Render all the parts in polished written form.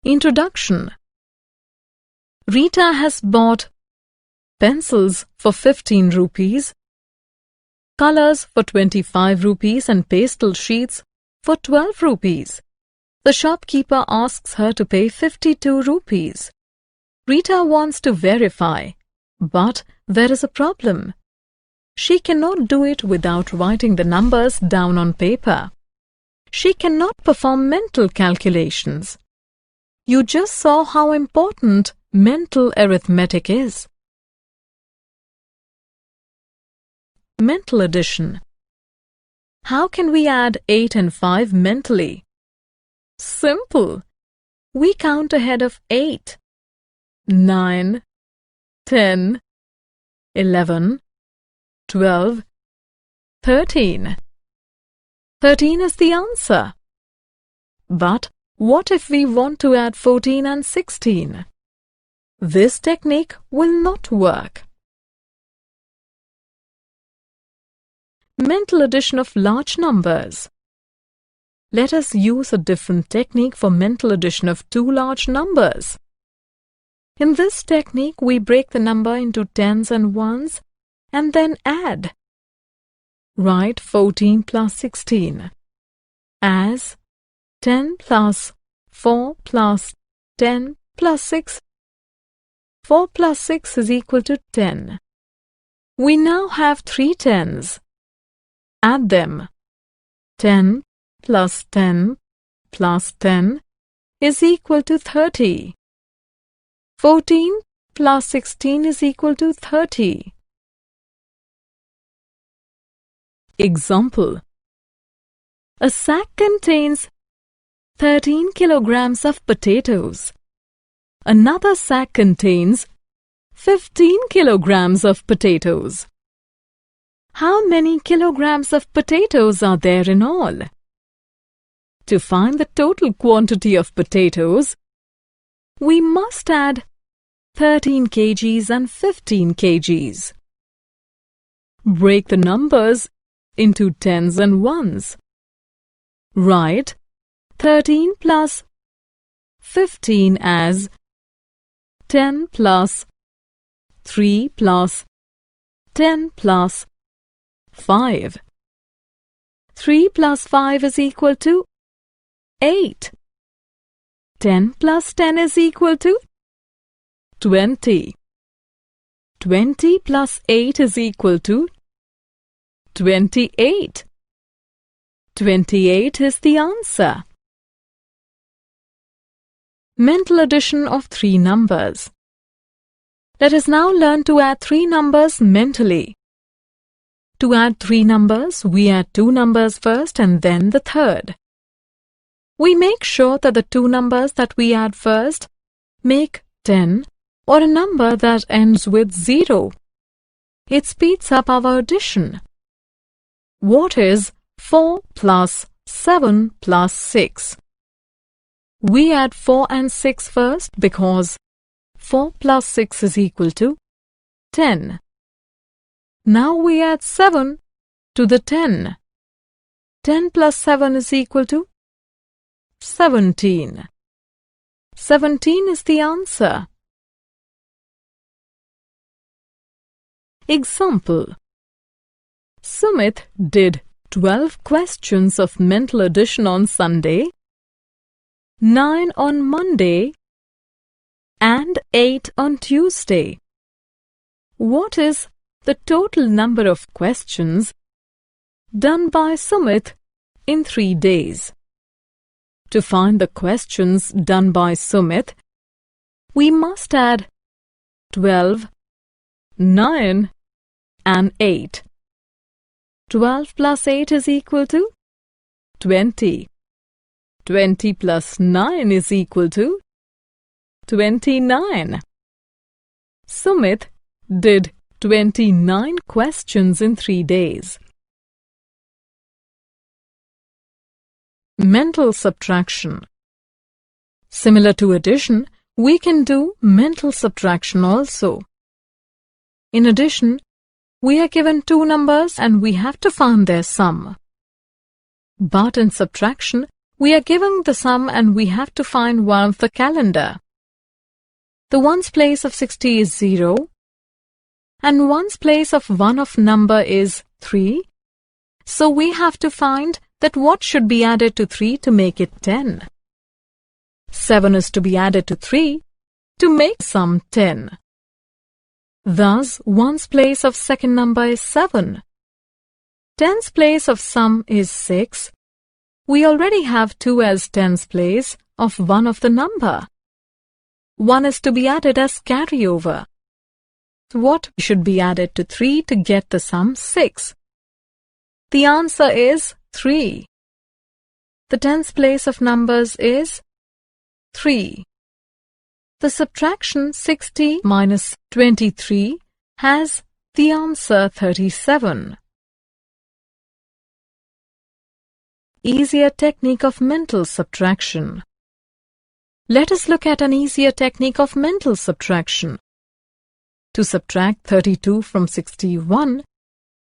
Introduction. Rita has bought pencils for 15 rupees, colors for 25 rupees and pastel sheets for 12 rupees. The shopkeeper asks her to pay 52 rupees. Rita wants to verify, but there is a problem. She cannot do it without writing the numbers down on paper. She cannot perform mental calculations. You just saw how important mental arithmetic is. Mental addition. How can we add 8 and 5 mentally? Simple. We count ahead of 8. 9, 10, 11, 12, 13. 13 is the answer. But what if we want to add 14 and 16? This technique will not work. Mental addition of large numbers. Let us use a different technique for mental addition of two large numbers. In this technique, we break the number into tens and ones and then add. Write 14 plus 16 as 10 plus 4 plus 10 plus 6. 4 plus 6 is equal to 10. We now have 3 tens. Add them. 10 plus 10 plus 10 is equal to 30. 14 plus 16 is equal to 30. Example. A sack contains 13 kilograms of potatoes. Another sack contains 15 kilograms of potatoes. How many kilograms of potatoes are there in all? To find the total quantity of potatoes, we must add 13 kgs and 15 kgs. Break the numbers into tens and ones. Write 13 plus 15 as 10 plus 3 plus 10 plus 5. 3 plus 5 is equal to 8. 10 plus 10 is equal to 20. 20 plus 8 is equal to 28. 28 is the answer. Mental addition of three numbers. Let us now learn to add three numbers mentally. To add three numbers, we add two numbers first and then the third. We make sure that the two numbers that we add first make 10 or a number that ends with 0. It speeds up our addition. What is 4 plus 7 plus 6? We add 4 and 6 first because 4 plus 6 is equal to 10. Now we add 7 to the 10. 10 plus 7 is equal to 17. 17 is the answer. Example. Sumit did 12 questions of mental addition on Sunday, 9 on Monday, and 8 on Tuesday. What is the total number of questions done by Sumit in 3 days? To find the questions done by Sumit, we must add 12, 9, and 8. 12 plus 8 is equal to 20. 20 plus 9 is equal to 29. Sumit did 29 questions in 3 days. Mental subtraction. Similar to addition, we can do mental subtraction also. In addition, we are given two numbers and we have to find their sum. But in subtraction, We are given the sum and we have to find one of the calendar. The ones place of 60 is 0 and ones place of one of number is 3. So we have to find that what should be added to 3 to make it 10. 7 is to be added to 3 to make sum 10. Thus, ones place of second number is 7. Tens place of sum is 6. We already have 2 as tens place of one of the number. 1 is to be added as carryover. What should be added to 3 to get the sum 6? The answer is 3. The tens place of numbers is 3. The subtraction 60 minus 23 has the answer 37. Easier technique of mental subtraction. Let us look at an easier technique of mental subtraction. To subtract 32 from 61,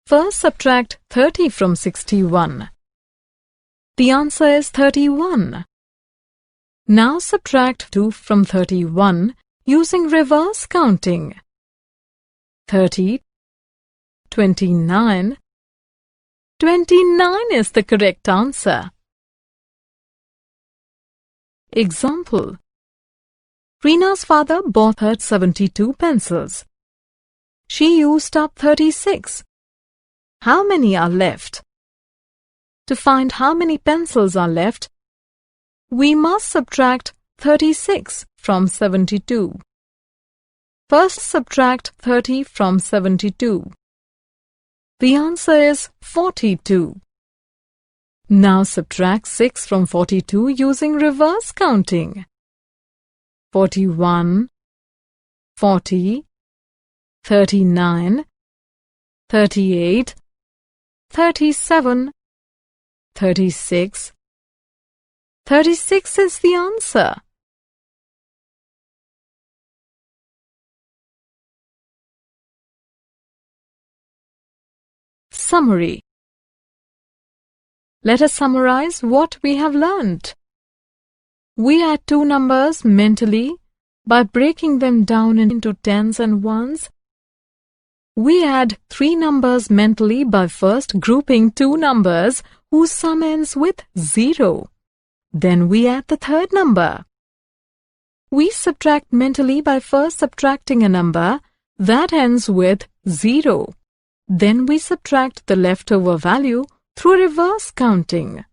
first subtract 30 from 61. The answer is 31. Now subtract 2 from 31 using reverse counting. 30, 29. 29 is the correct answer. Example. Reena's father bought her 72 pencils. She used up 36. How many are left? To find how many pencils are left, we must subtract 36 from 72. First subtract 30 from 72. The answer is 42. Now subtract 6 from 42 using reverse counting. 41, 40, 39, 38, 37, 36. 36 is the answer. Summary. Let us summarize what we have learned. We add two numbers mentally by breaking them down into tens and ones. We add three numbers mentally by first grouping two numbers whose sum ends with 0. Then we add the third number. We subtract mentally by first subtracting a number that ends with 0. Then we subtract the leftover value through reverse counting.